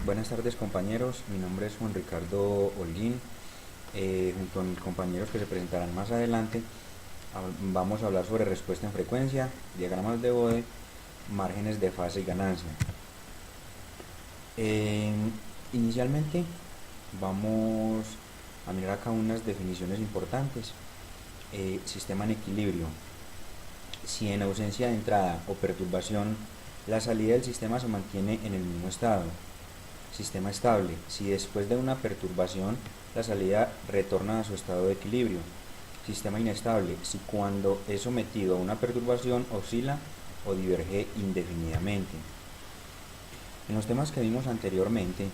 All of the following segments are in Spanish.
Buenas tardes compañeros, mi nombre es Juan Ricardo Holguín. Junto a mis compañeros que se presentarán más adelante, vamos a hablar sobre respuesta en frecuencia, diagramas de Bode, márgenes de fase y ganancia. Eh, Inicialmente vamos a mirar acá unas definiciones importantes. Sistema en equilibrio. Si en ausencia de entrada o perturbación la salida del sistema se mantiene en el mismo estado. Sistema estable. Si después de una perturbación la salida retorna a su estado de equilibrio. Sistema inestable. Si cuando es sometido a una perturbación oscila o diverge indefinidamente. En los temas que vimos anteriormente,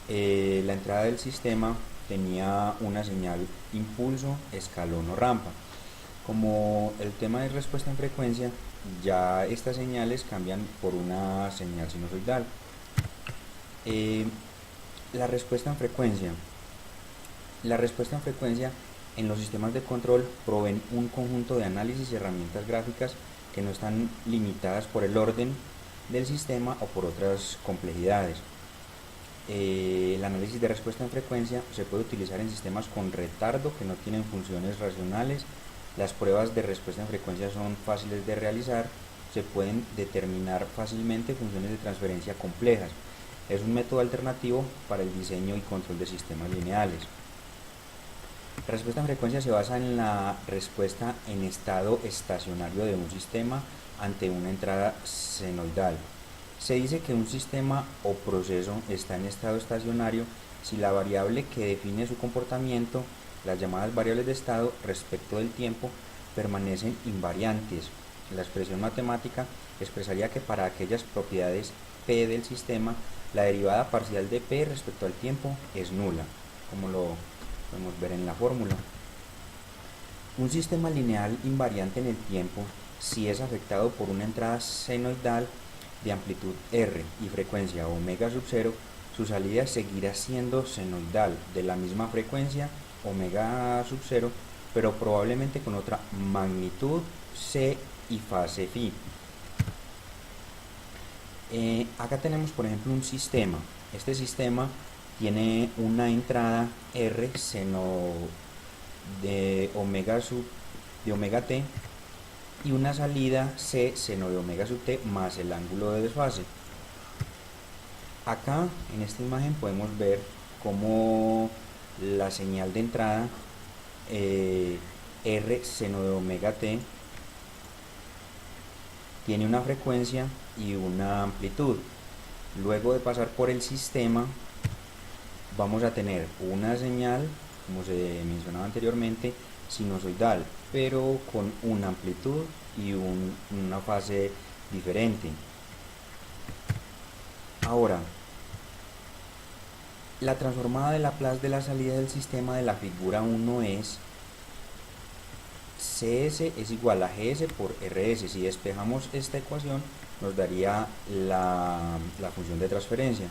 la entrada del sistema tenía una señal impulso, escalón o rampa. Como el tema de respuesta en frecuencia, ya estas señales cambian por una señal sinusoidal. Eh, la respuesta en frecuencia. La respuesta en frecuencia en los sistemas de control proveen un conjunto de análisis y herramientas gráficas que no están limitadas por el orden del sistema o por otras complejidades. El análisis de respuesta en frecuencia se puede utilizar en sistemas con retardo que no tienen funciones racionales. Las pruebas de respuesta en frecuencia son fáciles de realizar. Se pueden determinar fácilmente funciones de transferencia complejas. Es un método alternativo para el diseño y control de sistemas lineales. La respuesta en frecuencia se basa en la respuesta en estado estacionario de un sistema ante una entrada senoidal. Se dice que un sistema o proceso está en estado estacionario si la variable que define su comportamiento, las llamadas variables de estado respecto del tiempo, permanecen invariantes. La expresión matemática expresaría que para aquellas propiedades P del sistema, la derivada parcial de P respecto al tiempo es nula, como lo podemos ver en la fórmula. Un sistema lineal invariante en el tiempo, si es afectado por una entrada senoidal de amplitud r y frecuencia omega sub 0, su salida seguirá siendo senoidal de la misma frecuencia omega sub 0, pero probablemente con otra magnitud c y fase phi. Acá tenemos por ejemplo un sistema. Este sistema tiene una entrada r seno de omega t y una salida c seno de omega sub t más el ángulo de desfase. Acá en esta imagen podemos ver cómo la señal de entrada r seno de omega t tiene una frecuencia y una amplitud. Luego de pasar por el sistema vamos a tener una señal, como se mencionaba anteriormente, sinusoidal, pero con una amplitud y una fase diferente. Ahora, la transformada de Laplace de la salida del sistema de la figura 1 es CS es igual a GS por RS. Si despejamos esta ecuación nos daría la función de transferencia.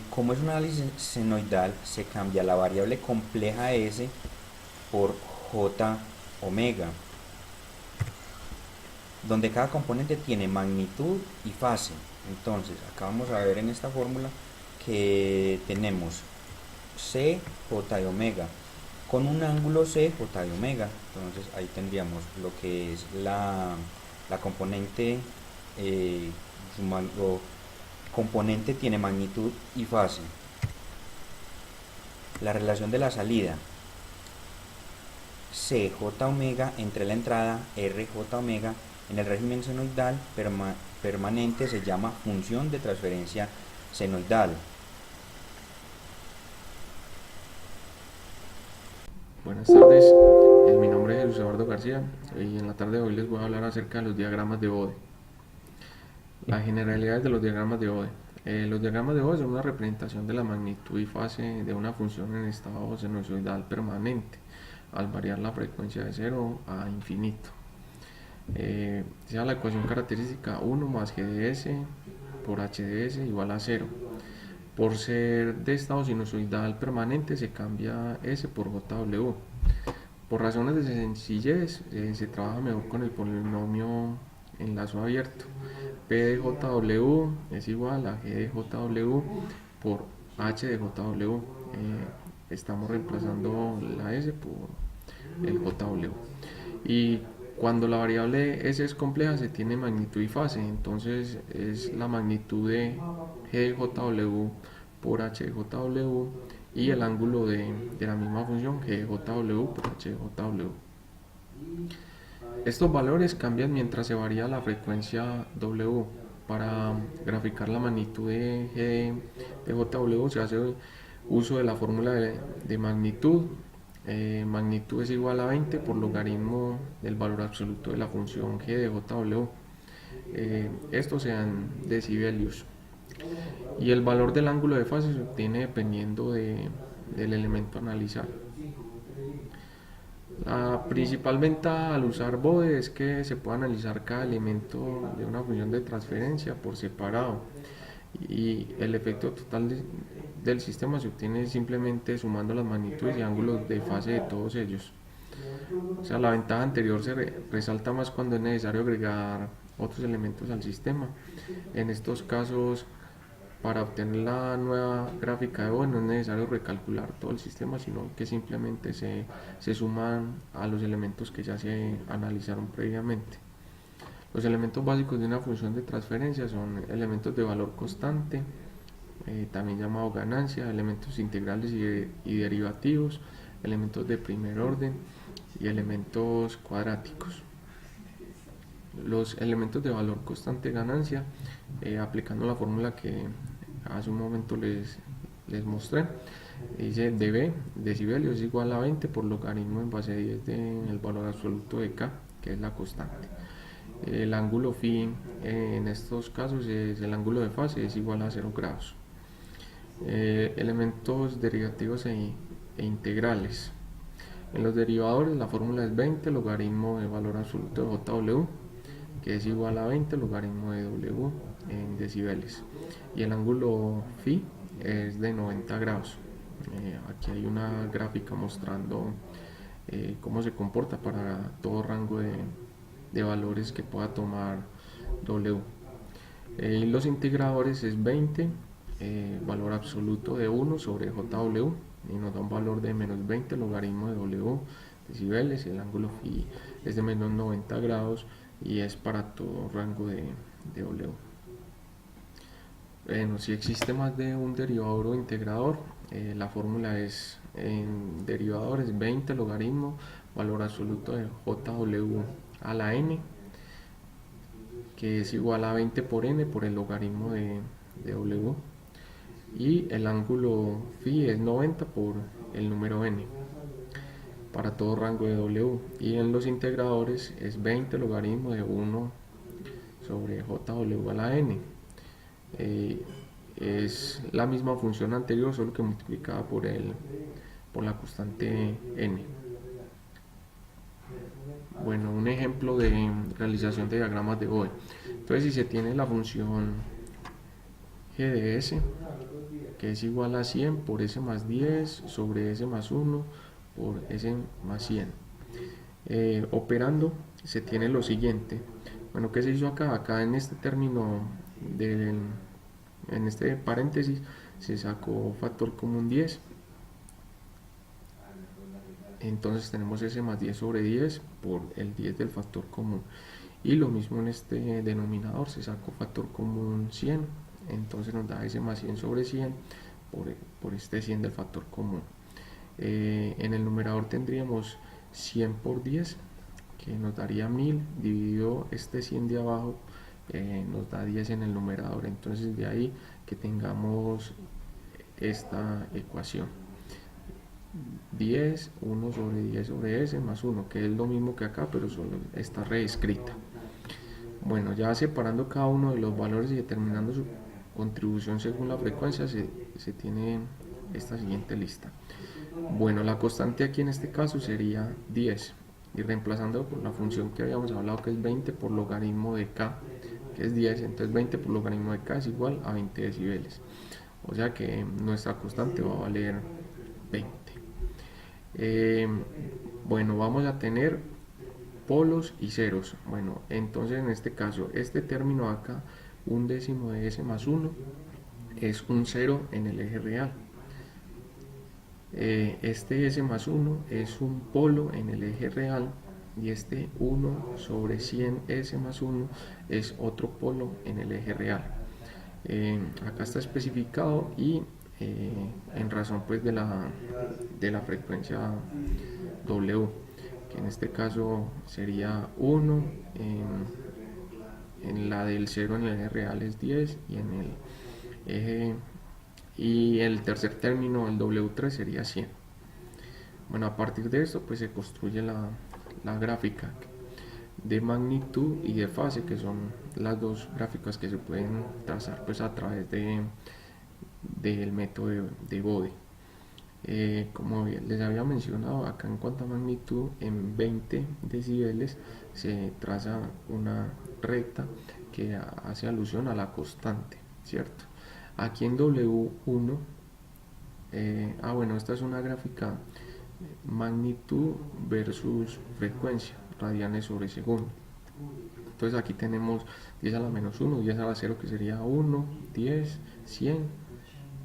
Como es un análisis senoidal, se cambia la variable compleja S por J omega, donde cada componente tiene magnitud y fase. Entonces, acá vamos a ver en esta fórmula que tenemos C, J de omega, con un ángulo C, J de omega. Entonces, ahí tendríamos lo que es la componente, componente tiene magnitud y fase. La relación de la salida, CJ omega entre la entrada RJ omega en el régimen senoidal permanente se llama función de transferencia senoidal. Buenas tardes, mi nombre es Jesús Eduardo García y en la tarde de hoy les voy a hablar acerca de los diagramas de Bode. Las generalidades de los diagramas de Bode. Los diagramas de Bode son una representación de la magnitud y fase de una función en estado sinusoidal permanente al variar la frecuencia de 0 a infinito. Sea la ecuación característica 1 más g de s por h de s igual a 0. Por ser de estado sinusoidal permanente se cambia s por jw. Por razones de sencillez se trabaja mejor con el polinomio en lazo abierto. P de JW es igual a G de JW por H de JW. Estamos reemplazando la S por el JW. Y cuando la variable S es compleja se tiene magnitud y fase, entonces es la magnitud de G de JW por H de JW y el ángulo de la misma función G de JW por H de JW. Estos valores cambian mientras se varía la frecuencia W. Para graficar la magnitud de G de JW se hace uso de la fórmula de magnitud. Magnitud es igual a 20 por logaritmo del valor absoluto de la función G de JW. Estos sean decibelios. Y el valor del ángulo de fase se obtiene dependiendo del elemento a analizar. La principal ventaja al usar BODE es que se puede analizar cada elemento de una función de transferencia por separado y el efecto total del sistema se obtiene simplemente sumando las magnitudes y ángulos de fase de todos ellos. O sea, la ventaja anterior se resalta más cuando es necesario agregar otros elementos al sistema. En estos casos, para obtener la nueva gráfica de BODE no es necesario recalcular todo el sistema, sino que simplemente se suman a los elementos que ya se analizaron previamente. Los elementos básicos de una función de transferencia son elementos de valor constante, también llamado ganancia, elementos integrales y derivativos, elementos de primer orden y elementos cuadráticos. Los elementos de valor constante ganancia, aplicando la fórmula que hace un momento les mostré, dice dB, decibelios, es igual a 20 por logaritmo en base 10 del valor absoluto de K, que es la constante. El ángulo phi en estos casos es el ángulo de fase, es igual a 0 grados. Elementos derivativos e integrales. En los derivadores la fórmula es 20 logaritmo del valor absoluto de JW, que es igual a 20 logaritmo de W en decibeles, y el ángulo phi es de 90 grados. Aquí hay una gráfica mostrando cómo se comporta para todo rango de valores que pueda tomar W. Y los integradores es 20 valor absoluto de 1 sobre JW y nos da un valor de menos 20 logaritmo de W decibeles, y el ángulo phi es de menos 90 grados y es para todo rango de W. Bueno, si existe más de un derivador o integrador, la fórmula es en derivadores 20 logaritmo valor absoluto de JW a la n, que es igual a 20 por n por el logaritmo de W, y el ángulo phi es 90 por el número n para todo rango de W, y en los integradores es 20 logaritmo de 1 sobre JW a la n. Es la misma función anterior, solo que multiplicada por la constante n. Bueno, un ejemplo de realización de diagramas de BODE. Entonces, si se tiene la función g de s, que es igual a 100 por s más 10 sobre s más 1 por s más 100, operando se tiene lo siguiente. Bueno, ¿qué se hizo acá? Acá en este término, en este paréntesis, se sacó factor común 10. Entonces tenemos s más 10 sobre 10 por el 10 del factor común. Y lo mismo en este denominador, se sacó factor común 100. Entonces nos da s más 100 sobre 100 por este 100 del factor común. En el numerador tendríamos 100 por 10, que nos daría 1000, dividido este 100 de abajo, nos da 10 en el numerador. Entonces de ahí que tengamos esta ecuación: 10, 1 sobre 10 sobre s más 1, que es lo mismo que acá, pero solo está reescrita. Bueno, ya separando cada uno de los valores y determinando su contribución según la frecuencia, se tiene esta siguiente lista. Bueno, la constante aquí en este caso sería 10, y reemplazando por la función que habíamos hablado, que es 20 por logaritmo de K, que es 10, entonces 20 por logaritmo de K es igual a 20 decibeles. O sea que nuestra constante va a valer 20. Bueno, vamos a tener polos y ceros. Bueno, entonces en este caso, este término acá, un décimo de s más 1, es un cero en el eje real. Este s más 1 es un polo en el eje real, y este 1 sobre 100 s más 1 es otro polo en el eje real. Acá está especificado, y en razón pues de la frecuencia W, que en este caso sería 1, en la del 0 en el eje real es 10, y en el eje, y el tercer término, el W3, sería 100. Bueno, a partir de esto pues se construye la gráfica de magnitud y de fase, que son las dos gráficas que se pueden trazar pues a través del método de Bode. Como les había mencionado, acá en cuanto a magnitud, en 20 decibeles se traza una recta que hace alusión a la constante, ¿cierto? Aquí en W1, bueno, esta es una gráfica magnitud versus frecuencia, radianes sobre segundo. Entonces aquí tenemos 10 a la menos 1, 10 a la 0, que sería 1, 10, 100,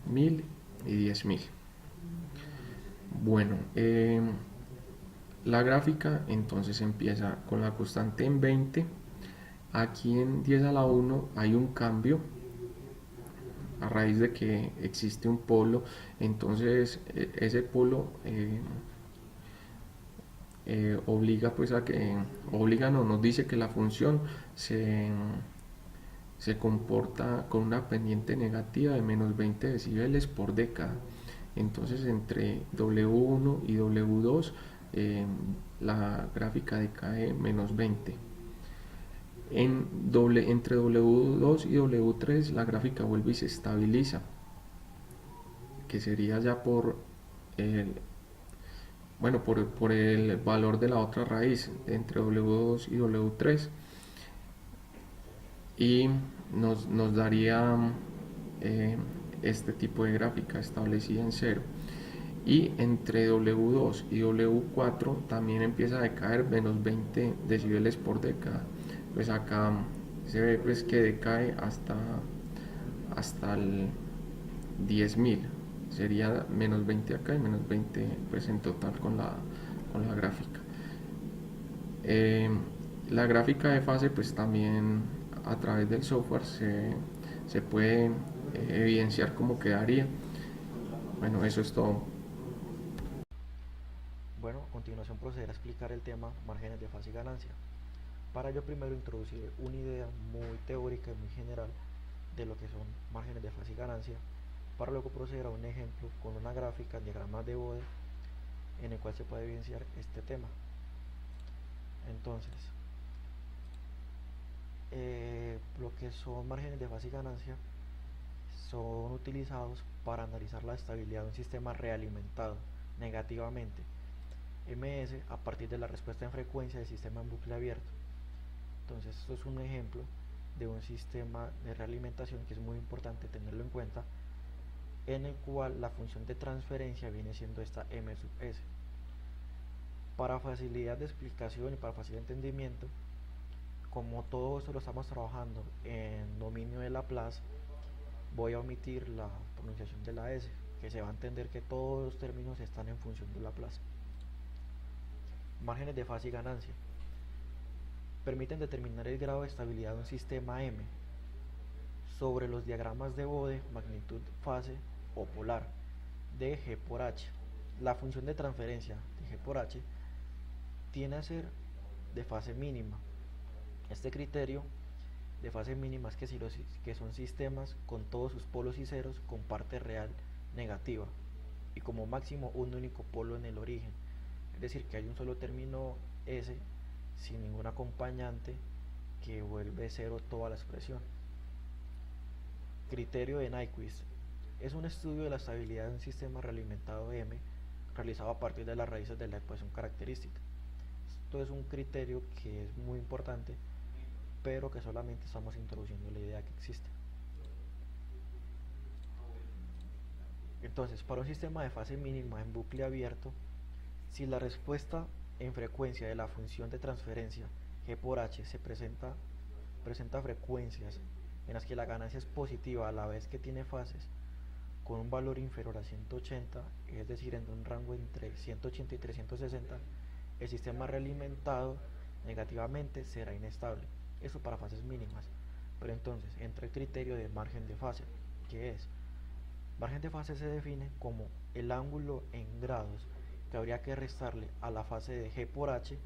1000 y 10.000. Bueno, la gráfica entonces empieza con la constante en 20. Aquí en 10 a la 1 hay un cambio a raíz de que existe un polo. Entonces ese polo obliga pues a que, obliga no, nos dice que la función se comporta con una pendiente negativa de menos 20 decibeles por década. Entonces entre W1 y W2 la gráfica decae menos 20. Entre W2 y W3 la gráfica vuelve y se estabiliza, que sería ya el, por el valor de la otra raíz entre W2 y W3, y nos daría este tipo de gráfica establecida en 0. Y entre W2 y W4 también empieza a decaer menos 20 decibeles por década. Pues acá se ve pues que decae hasta el 10.000. Sería menos 20 acá y menos 20 pues en total con la gráfica. La gráfica de fase pues también a través del software se puede evidenciar cómo quedaría. Bueno, eso es todo. Bueno, a continuación procederé a explicar el tema márgenes de fase y ganancia. Para ello primero introducir una idea muy teórica y muy general de lo que son márgenes de fase y ganancia, para luego proceder a un ejemplo con una gráfica, diagramas de Bode, en el cual se puede evidenciar este tema. Entonces, lo que son márgenes de fase y ganancia son utilizados para analizar la estabilidad de un sistema realimentado negativamente, ms, a partir de la respuesta en frecuencia del sistema en bucle abierto. Entonces esto es un ejemplo de un sistema de realimentación que es muy importante tenerlo en cuenta, en el cual la función de transferencia viene siendo esta m sub s. Para facilidad de explicación y para facilidad de entendimiento, como todo esto lo estamos trabajando en dominio de Laplace, voy a omitir la pronunciación de la S, que se va a entender que todos los términos están en función de Laplace. Márgenes de fase y ganancia permiten determinar el grado de estabilidad de un sistema M sobre los diagramas de Bode, magnitud, fase o polar de G por H. La función de transferencia de G por H tiene a ser de fase mínima. Este criterio de fase mínima es que son sistemas con todos sus polos y ceros con parte real negativa y como máximo un único polo en el origen, es decir, que hay un solo término S sin ningún acompañante que vuelve cero toda la expresión. Criterio de Nyquist es un estudio de la estabilidad de un sistema realimentado M realizado a partir de las raíces de la ecuación característica. Esto es un criterio que es muy importante, pero que solamente estamos introduciendo la idea que existe. Entonces, para un sistema de fase mínima en bucle abierto, si la respuesta en frecuencia de la función de transferencia g por h presenta frecuencias en las que la ganancia es positiva a la vez que tiene fases con un valor inferior a 180, es decir, en un rango entre 180 y 360, el sistema realimentado negativamente será inestable. Eso para fases mínimas. Pero entonces entra el criterio de margen de fase, que es: margen de fase se define como el ángulo en grados que habría que restarle a la fase de g por h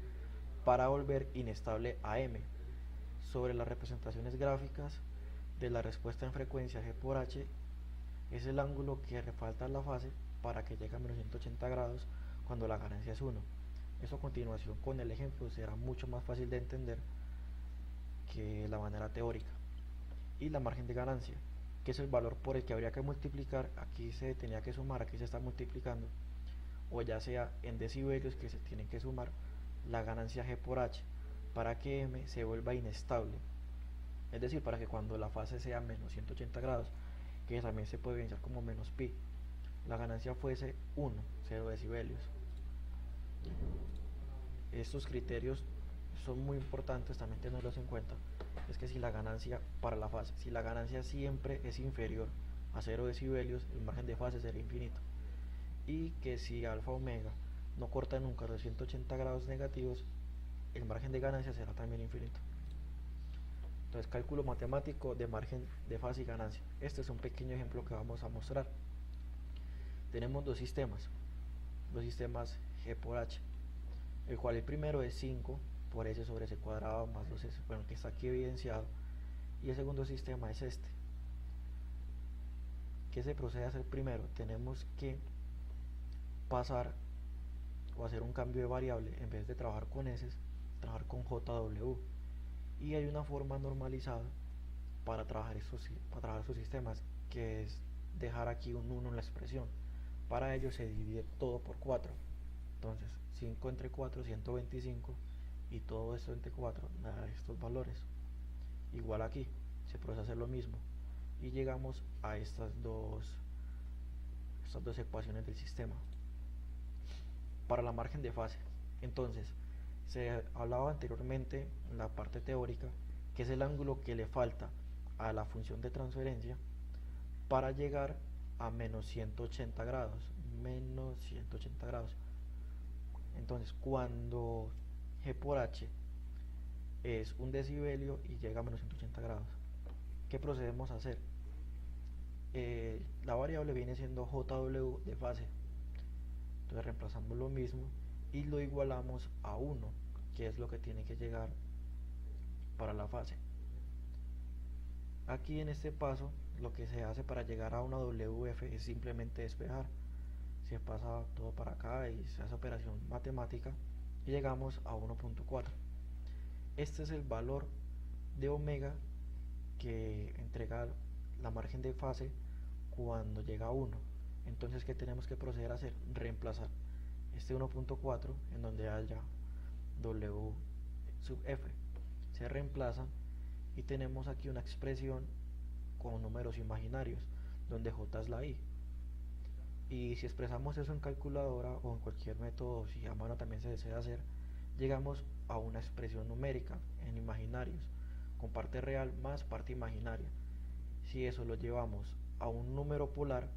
para volver inestable a m. Sobre las representaciones gráficas de la respuesta en frecuencia g por h es el ángulo que falta a la fase para que llegue a menos 180 grados cuando la ganancia es 1. Eso a continuación con el ejemplo será mucho más fácil de entender que la manera teórica. Y la margen de ganancia, que es el valor por el que habría que multiplicar, aquí se tenía que sumar, aquí se está multiplicando, o ya sea en decibelios que se tienen que sumar la ganancia g por h para que m se vuelva inestable, es decir, para que cuando la fase sea menos 180 grados, que también se puede pensar como menos pi, la ganancia fuese 1, 0 decibelios. Estos criterios son muy importantes también tenerlos en cuenta. Es que si la ganancia para la fase, si la ganancia siempre es inferior a 0 decibelios, el margen de fase será infinito. Y que si alfa omega no corta nunca los 180 grados negativos, el margen de ganancia será también infinito. Entonces, cálculo matemático de margen de fase y ganancia. Este es un pequeño ejemplo que vamos a mostrar. Tenemos dos sistemas g por h, el cual el primero es 5 por s sobre s cuadrado más 2s, bueno, que está aquí evidenciado, y el segundo sistema es este. ¿Qué se procede a hacer primero? Tenemos que pasar o hacer un cambio de variable, en vez de trabajar con s, trabajar con jw, y hay una forma normalizada para trabajar estos sistemas, que es dejar aquí un 1 en la expresión. Para ello se divide todo por 4, entonces 5 entre 4, 125, y todo esto entre 4 da estos valores. Igual aquí se procede a hacer lo mismo y llegamos a estas dos ecuaciones del sistema. Para la margen de fase, entonces, se hablaba anteriormente en la parte teórica que es el ángulo que le falta a la función de transferencia para llegar a menos 180 grados. Entonces, cuando g por h es un decibelio y llega a menos 180 grados, ¿qué procedemos a hacer? La variable viene siendo jw de fase, entonces reemplazamos lo mismo y lo igualamos a 1, que es lo que tiene que llegar para la fase. Aquí en este paso lo que se hace para llegar a una wf es simplemente despejar, se pasa todo para acá y se hace operación matemática y llegamos a 1.4. Este es el valor de omega que entrega la margen de fase cuando llega a 1. Entonces, ¿qué tenemos que proceder a hacer? Reemplazar este 1.4 en donde haya w sub f, se reemplaza y tenemos aquí una expresión con números imaginarios donde j es la i, y si expresamos eso en calculadora o en cualquier método, si a mano también se desea hacer, llegamos a una expresión numérica en imaginarios con parte real más parte imaginaria. Si eso lo llevamos a un número polar,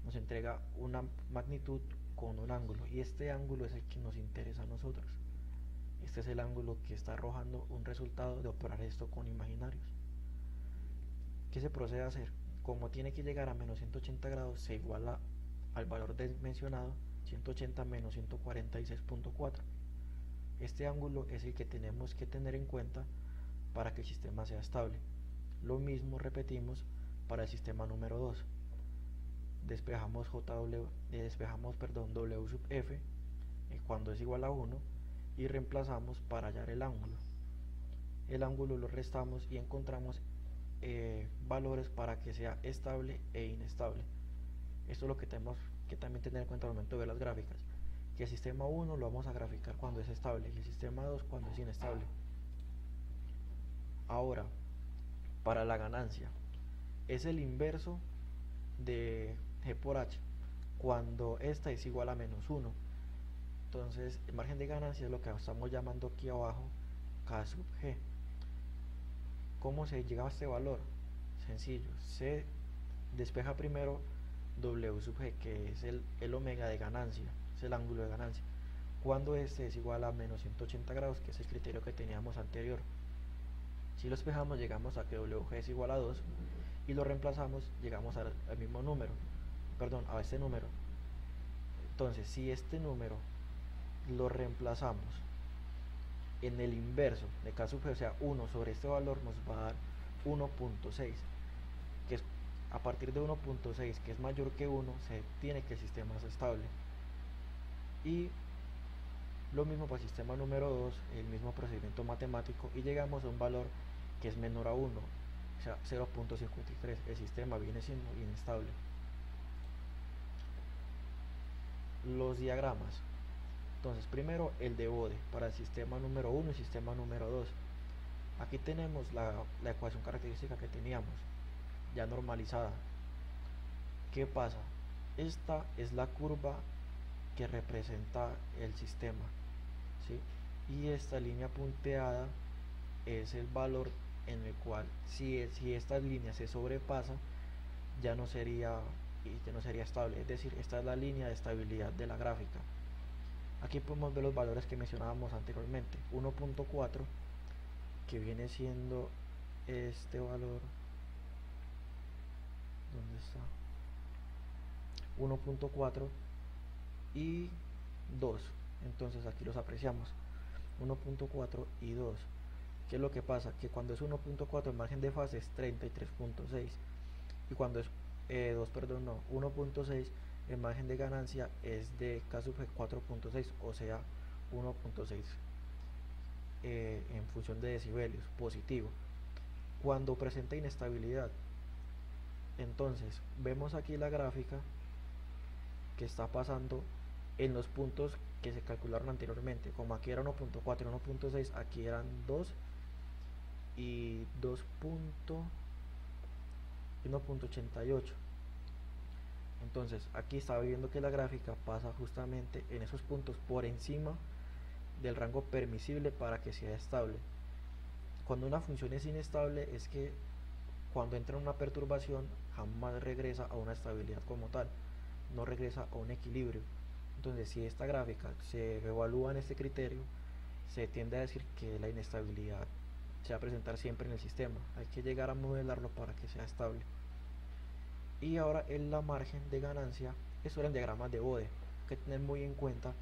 nos entrega una magnitud con un ángulo, y este ángulo es el que nos interesa a nosotros. Este es el ángulo que está arrojando un resultado de operar esto con imaginarios. ¿Qué se procede a hacer? Como tiene que llegar a menos 180 grados, se iguala al valor mencionado, 180 menos 146.4. Este ángulo es el que tenemos que tener en cuenta para que el sistema sea estable. Lo mismo repetimos para el sistema número 2. Despejamos w sub f cuando es igual a 1 y reemplazamos para hallar el ángulo. El ángulo lo restamos y encontramos valores para que sea estable e inestable. Esto es lo que tenemos que también tener en cuenta al momento de ver las gráficas, que el sistema 1 lo vamos a graficar cuando es estable y el sistema 2 cuando es inestable. Ahora, para la ganancia, es el inverso de g por h cuando esta es igual a menos 1. Entonces el margen de ganancia es lo que estamos llamando aquí abajo K sub G. ¿Cómo se llega a este valor? Sencillo, se despeja primero W sub G, que es el omega de ganancia, es el ángulo de ganancia, cuando este es igual a menos 180 grados, que es el criterio que teníamos anterior. Si lo despejamos, llegamos a que WG es igual a 2 y lo reemplazamos, llegamos al mismo número, perdón, a este número. Entonces, si este número lo reemplazamos en el inverso de K sub G, o sea, 1 sobre este valor, nos va a dar 1.6, que es a partir de 1.6, que es mayor que 1, se tiene que el sistema es estable. Y lo mismo para el sistema número 2, el mismo procedimiento matemático, y llegamos a un valor que es menor a 1, o sea, 0.53, el sistema viene siendo inestable. Los diagramas. Entonces, primero el de Bode para el sistema número 1 y sistema número 2. Aquí tenemos la ecuación característica que teníamos, ya normalizada. ¿Qué pasa? Esta es la curva que representa el sistema, ¿sí? Y esta línea punteada es el valor en el cual, si esta línea se sobrepasa, ya no sería estable, es decir, esta es la línea de estabilidad de la gráfica. Aquí podemos ver los valores que mencionábamos anteriormente. 1.4, que viene siendo este valor, ¿dónde está? 1.4 y 2. Entonces aquí los apreciamos, 1.4 y 2. ¿Qué es lo que pasa? Que cuando es 1.4 el margen de fase es 33.6 y cuando es 1.6 el margen de ganancia es de K sub G 4.6, o sea 1.6 en función de decibelios, positivo. Cuando presenta inestabilidad, entonces vemos aquí la gráfica que está pasando en los puntos que se calcularon anteriormente. Como aquí era 1.4 y 1.6, aquí eran 2 y 1.88. Entonces aquí estaba viendo que la gráfica pasa justamente en esos puntos por encima del rango permisible para que sea estable. Cuando una función es inestable es que cuando entra en una perturbación jamás regresa a una estabilidad como tal, no regresa a un equilibrio. Entonces, si esta gráfica se evalúa en este criterio, se tiende a decir que la inestabilidad se va a presentar siempre en el sistema. Hay que llegar a modelarlo para que sea estable. Y ahora en la margen de ganancia, esto era en diagramas de Bode. Hay que tener muy en cuenta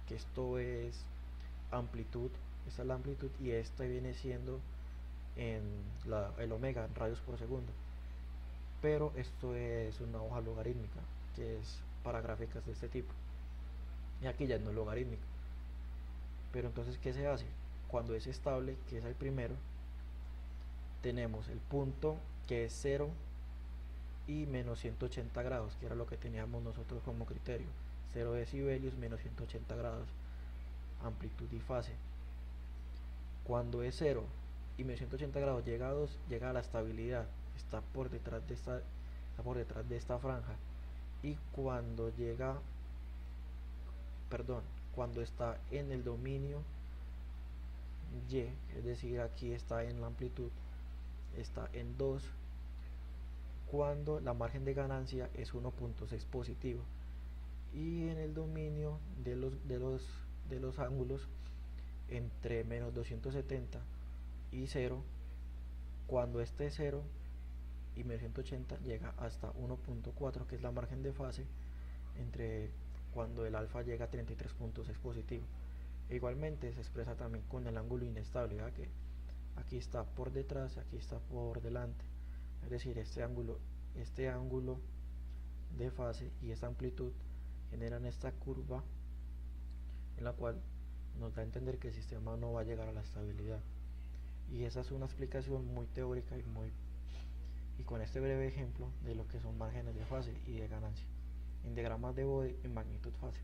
que esto es amplitud, esta es la amplitud y esta viene siendo el omega en radios por segundo. Pero esto es una hoja logarítmica, que es para gráficas de este tipo. Y aquí ya no es logarítmica. Pero entonces, ¿qué se hace? Cuando es estable, que es el primero, tenemos el punto que es 0 y menos 180 grados, que era lo que teníamos nosotros como criterio. 0 decibelios menos 180 grados, amplitud y fase. Cuando es 0 y menos 180 grados llega a 2, llega a la estabilidad, está por detrás de esta franja. Y cuando cuando está en el dominio Y, es decir, aquí está en la amplitud, está en 2, cuando la margen de ganancia es 1.6 positivo, y en el dominio de los ángulos entre menos 270 y 0, cuando este es 0 y menos 180 llega hasta 1.4, que es la margen de fase entre cuando el alfa llega a 33.6 positivo. E igualmente se expresa también con el ángulo inestable, ¿verdad? Que aquí está por detrás, aquí está por delante, es decir, este ángulo de fase y esta amplitud generan esta curva en la cual nos da a entender que el sistema no va a llegar a la estabilidad. Y esa es una explicación muy teórica y con este breve ejemplo de lo que son márgenes de fase y de ganancia en diagramas de Bode y magnitud fase.